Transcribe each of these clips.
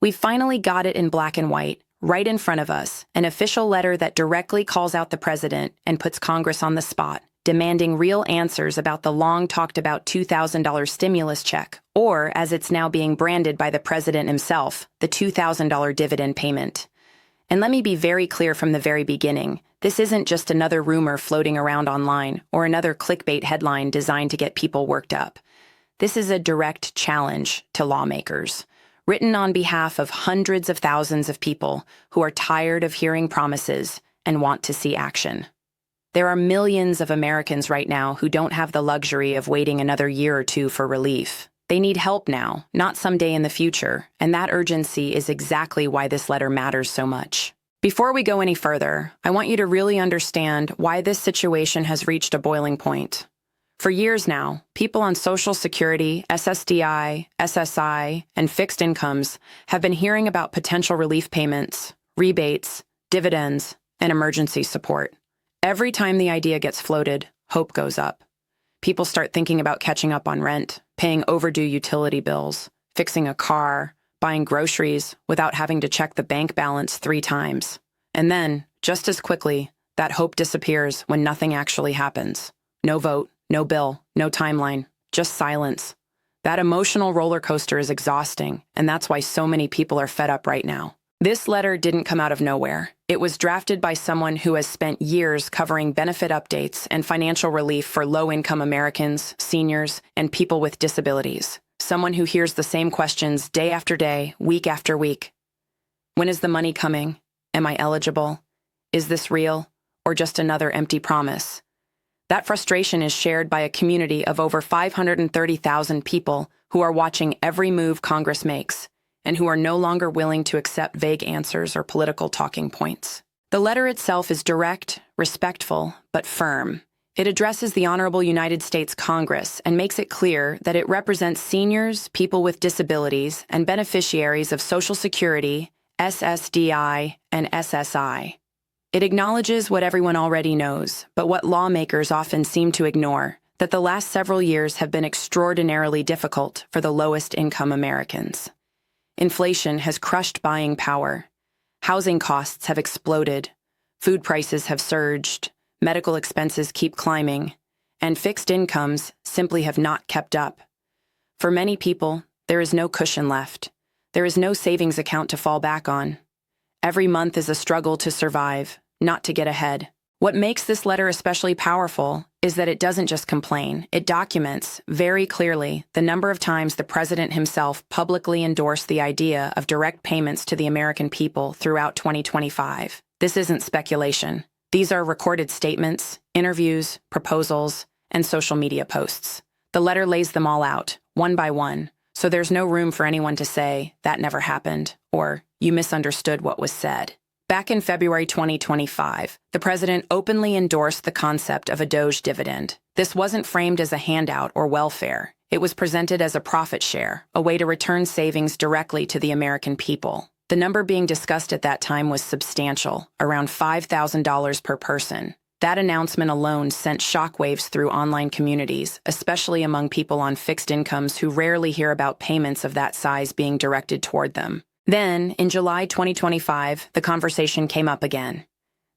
We finally got it in black and white, right in front of us, an official letter that directly calls out the president and puts Congress on the spot, demanding real answers about the long-talked-about $2,000 stimulus check, or, as it's now being branded by the president himself, the $2,000 dividend payment. And let me be very clear from the very beginning, this isn't just another rumor floating around online or another clickbait headline designed to get people worked up. This is a direct challenge to lawmakers, written on behalf of hundreds of thousands of people who are tired of hearing promises and want to see action. There are millions of Americans right now who don't have the luxury of waiting another year or two for relief. They need help now, not someday in the future, and that urgency is exactly why this letter matters so much. Before we go any further, I want you to really understand why this situation has reached a boiling point. For years now, people on Social Security, SSDI, SSI, and fixed incomes have been hearing about potential relief payments, rebates, dividends, and emergency support. Every time the idea gets floated, hope goes up. People start thinking about catching up on rent, paying overdue utility bills, fixing a car, buying groceries without having to check the bank balance 3 times. And then, just as quickly, that hope disappears when nothing actually happens. No vote, no bill, no timeline, just silence. That emotional roller coaster is exhausting, and that's why so many people are fed up right now. This letter didn't come out of nowhere. It was drafted by someone who has spent years covering benefit updates and financial relief for low-income Americans, seniors, and people with disabilities. Someone who hears the same questions day after day, week after week. When is the money coming? Am I eligible? Is this real? Or just another empty promise? That frustration is shared by a community of over 530,000 people who are watching every move Congress makes, and who are no longer willing to accept vague answers or political talking points. The letter itself is direct, respectful, but firm. It addresses the Honorable United States Congress and makes it clear that it represents seniors, people with disabilities, and beneficiaries of Social Security, SSDI, and SSI. It acknowledges what everyone already knows, but what lawmakers often seem to ignore, that the last several years have been extraordinarily difficult for the lowest-income Americans. Inflation has crushed buying power. Housing costs have exploded. Food prices have surged. Medical expenses keep climbing. And fixed incomes simply have not kept up. For many people, there is no cushion left. There is no savings account to fall back on. Every month is a struggle to survive, not to get ahead. What makes this letter especially powerful is that it doesn't just complain. It documents, very clearly, the number of times the president himself publicly endorsed the idea of direct payments to the American people throughout 2025. This isn't speculation. These are recorded statements, interviews, proposals, and social media posts. The letter lays them all out, one by one, so there's no room for anyone to say, "That never happened," or "You misunderstood what was said." Back in February 2025, the president openly endorsed the concept of a DOGE dividend. This wasn't framed as a handout or welfare. It was presented as a profit share, a way to return savings directly to the American people. The number being discussed at that time was substantial, around $5,000 per person. That announcement alone sent shockwaves through online communities, especially among people on fixed incomes who rarely hear about payments of that size being directed toward them. Then, in July 2025, the conversation came up again.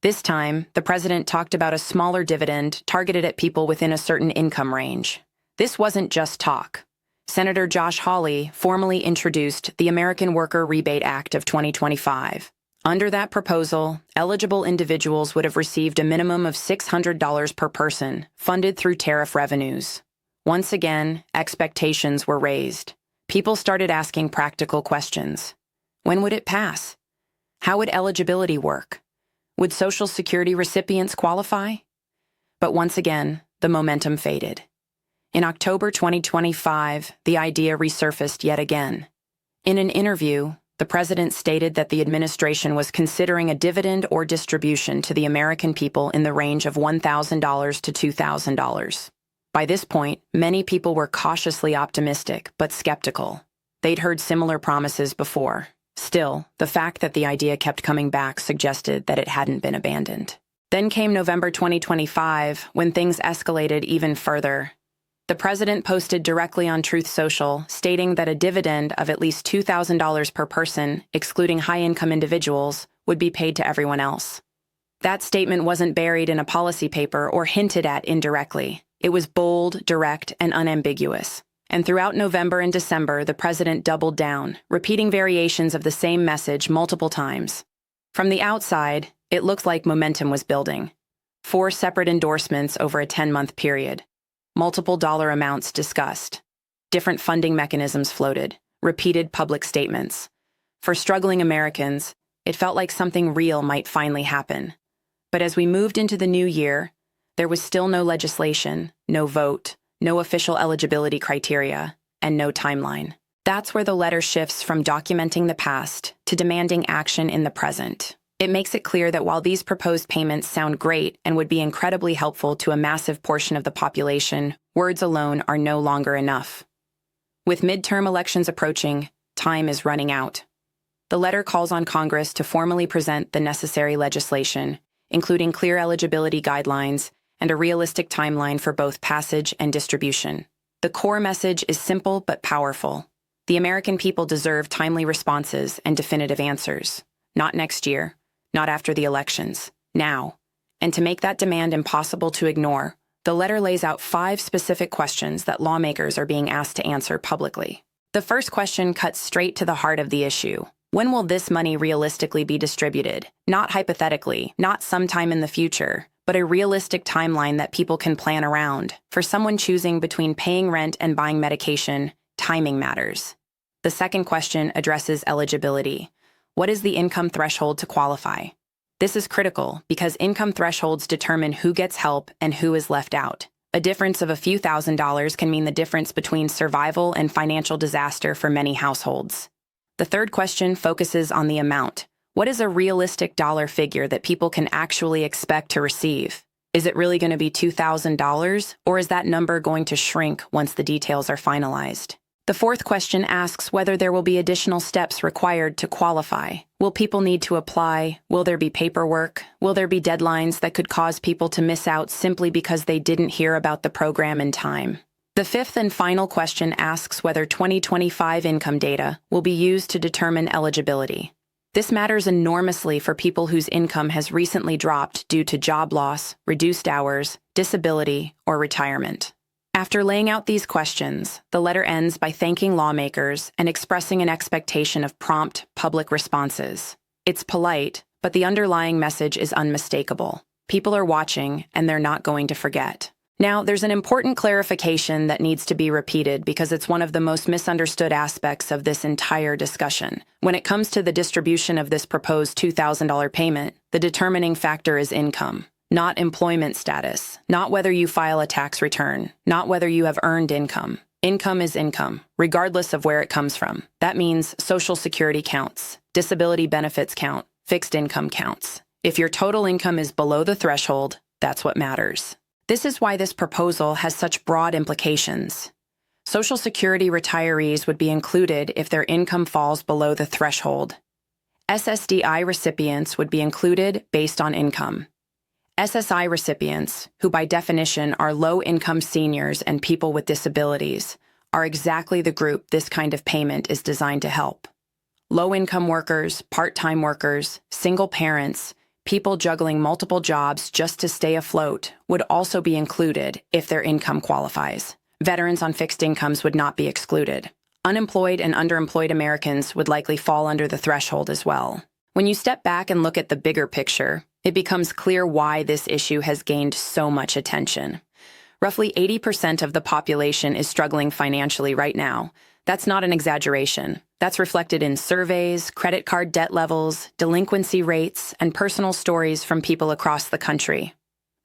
This time, the president talked about a smaller dividend targeted at people within a certain income range. This wasn't just talk. Senator Josh Hawley formally introduced the American Worker Rebate Act of 2025. Under that proposal, eligible individuals would have received a minimum of $600 per person, funded through tariff revenues. Once again, expectations were raised. People started asking practical questions. When would it pass? How would eligibility work? Would Social Security recipients qualify? But once again, the momentum faded. In October 2025, the idea resurfaced yet again. In an interview, the president stated that the administration was considering a dividend or distribution to the American people in the range of $1,000 to $2,000. By this point, many people were cautiously optimistic but skeptical. They'd heard similar promises before. Still, the fact that the idea kept coming back suggested that it hadn't been abandoned. Then came November 2025, when things escalated even further. The president posted directly on Truth Social, stating that a dividend of at least $2,000 per person, excluding high-income individuals, would be paid to everyone else. That statement wasn't buried in a policy paper or hinted at indirectly. It was bold, direct, and unambiguous. And throughout November and December, the president doubled down, repeating variations of the same message multiple times. From the outside, it looked like momentum was building. 4 separate endorsements over a 10-month period. Multiple dollar amounts discussed. Different funding mechanisms floated. Repeated public statements. For struggling Americans, it felt like something real might finally happen. But as we moved into the new year, there was still no legislation, no vote, no official eligibility criteria, and no timeline. That's where the letter shifts from documenting the past to demanding action in the present. It makes it clear that while these proposed payments sound great and would be incredibly helpful to a massive portion of the population, words alone are no longer enough. With midterm elections approaching, time is running out. The letter calls on Congress to formally present the necessary legislation, including clear eligibility guidelines and a realistic timeline for both passage and distribution. The core message is simple but powerful. The American people deserve timely responses and definitive answers. Not next year, not after the elections, now. And to make that demand impossible to ignore, the letter lays out 5 specific questions that lawmakers are being asked to answer publicly. The first question cuts straight to the heart of the issue. When will this money realistically be distributed? Not hypothetically, not sometime in the future, but a realistic timeline that people can plan around. For someone choosing between paying rent and buying medication, timing matters. The second question addresses eligibility. What is the income threshold to qualify? This is critical because income thresholds determine who gets help and who is left out. A difference of a few $1,000s can mean the difference between survival and financial disaster for many households. The third question focuses on the amount. What is a realistic dollar figure that people can actually expect to receive? Is it really going to be $2,000, or is that number going to shrink once the details are finalized? The fourth question asks whether there will be additional steps required to qualify. Will people need to apply? Will there be paperwork? Will there be deadlines that could cause people to miss out simply because they didn't hear about the program in time? The fifth and final question asks whether 2025 income data will be used to determine eligibility. This matters enormously for people whose income has recently dropped due to job loss, reduced hours, disability, or retirement. After laying out these questions, the letter ends by thanking lawmakers and expressing an expectation of prompt, public responses. It's polite, but the underlying message is unmistakable. People are watching, and they're not going to forget. Now, there's an important clarification that needs to be repeated because it's one of the most misunderstood aspects of this entire discussion. When it comes to the distribution of this proposed $2,000 payment, the determining factor is income, not employment status, not whether you file a tax return, not whether you have earned income. Income is income, regardless of where it comes from. That means Social Security counts, disability benefits count, fixed income counts. If your total income is below the threshold, that's what matters. This is why this proposal has such broad implications. Social Security retirees would be included if their income falls below the threshold. SSDI recipients would be included based on income. SSI recipients, who by definition are low-income seniors and people with disabilities, are exactly the group this kind of payment is designed to help. Low-income workers, part-time workers, single parents, people juggling multiple jobs just to stay afloat would also be included if their income qualifies. Veterans on fixed incomes would not be excluded. Unemployed and underemployed Americans would likely fall under the threshold as well. When you step back and look at the bigger picture, it becomes clear why this issue has gained so much attention. Roughly 80% of the population is struggling financially right now. That's not an exaggeration. That's reflected in surveys, credit card debt levels, delinquency rates, and personal stories from people across the country.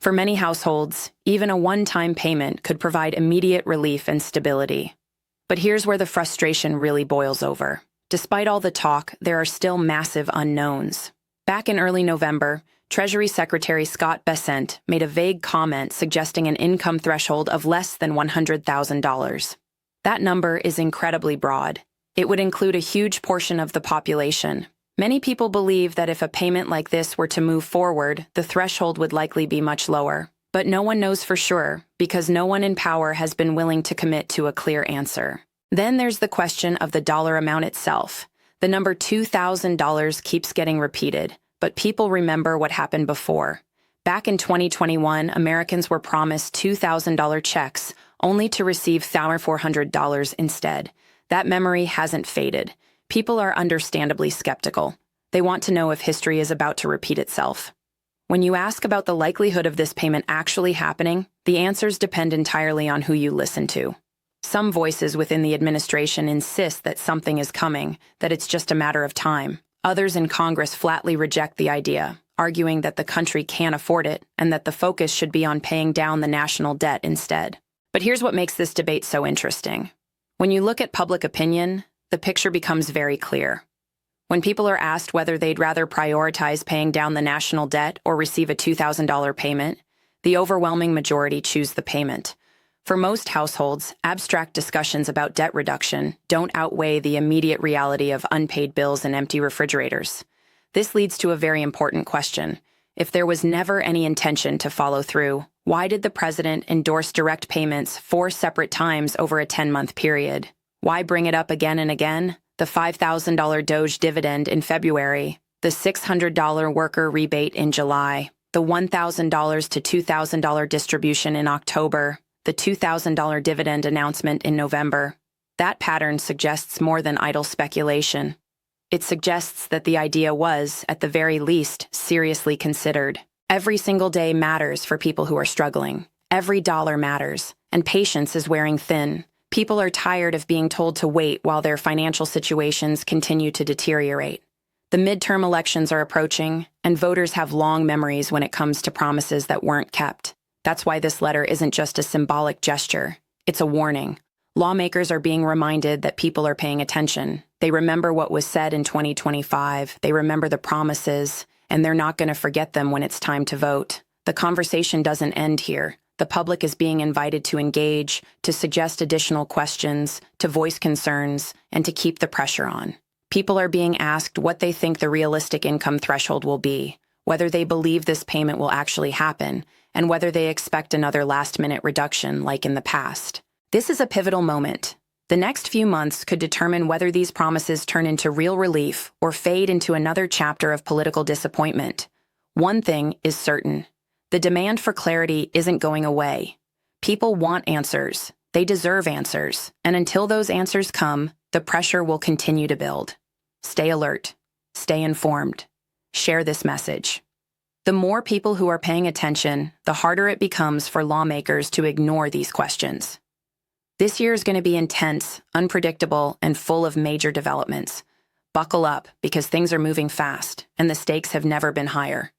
For many households, even a one-time payment could provide immediate relief and stability. But here's where the frustration really boils over. Despite all the talk, there are still massive unknowns. Back in early November, Treasury Secretary Scott Bessent made a vague comment suggesting an income threshold of less than $100,000. That number is incredibly broad. It would include a huge portion of the population. Many people believe that if a payment like this were to move forward, the threshold would likely be much lower. But no one knows for sure because no one in power has been willing to commit to a clear answer. Then there's the question of the dollar amount itself. The number $2,000 keeps getting repeated, but people remember what happened before. Back in 2021, Americans were promised $2,000 checks, only to receive $400 instead. That memory hasn't faded. People are understandably skeptical. They want to know if history is about to repeat itself. When you ask about the likelihood of this payment actually happening, the answers depend entirely on who you listen to. Some voices within the administration insist that something is coming, that it's just a matter of time. Others in Congress flatly reject the idea, arguing that the country can't afford it and that the focus should be on paying down the national debt instead. But here's what makes this debate so interesting. When you look at public opinion, the picture becomes very clear. When people are asked whether they'd rather prioritize paying down the national debt or receive a $2,000 payment, the overwhelming majority choose the payment. For most households, abstract discussions about debt reduction don't outweigh the immediate reality of unpaid bills and empty refrigerators. This leads to a very important question. If there was never any intention to follow through, why did the president endorse direct payments 4 separate times over a 10-month period? Why bring it up again and again? The $5,000 DOGE dividend in February, the $600 worker rebate in July, the $1,000 to $2,000 distribution in October, the $2,000 dividend announcement in November. That pattern suggests more than idle speculation. It suggests that the idea was, at the very least, seriously considered. Every single day matters for people who are struggling. Every dollar matters, and patience is wearing thin. People are tired of being told to wait while their financial situations continue to deteriorate. The midterm elections are approaching, and voters have long memories when it comes to promises that weren't kept. That's why this letter isn't just a symbolic gesture. It's a warning. Lawmakers are being reminded that people are paying attention. They remember what was said in 2025. They remember the promises, and they're not going to forget them when it's time to vote. The conversation doesn't end here. The public is being invited to engage, to suggest additional questions, to voice concerns, and to keep the pressure on. People are being asked what they think the realistic income threshold will be, whether they believe this payment will actually happen, and whether they expect another last-minute reduction like in the past. This is a pivotal moment. The next few months could determine whether these promises turn into real relief or fade into another chapter of political disappointment. One thing is certain. The demand for clarity isn't going away. People want answers. They deserve answers. And until those answers come, the pressure will continue to build. Stay alert. Stay informed. Share this message. The more people who are paying attention, the harder it becomes for lawmakers to ignore these questions. This year is going to be intense, unpredictable, and full of major developments. Buckle up, because things are moving fast, and the stakes have never been higher.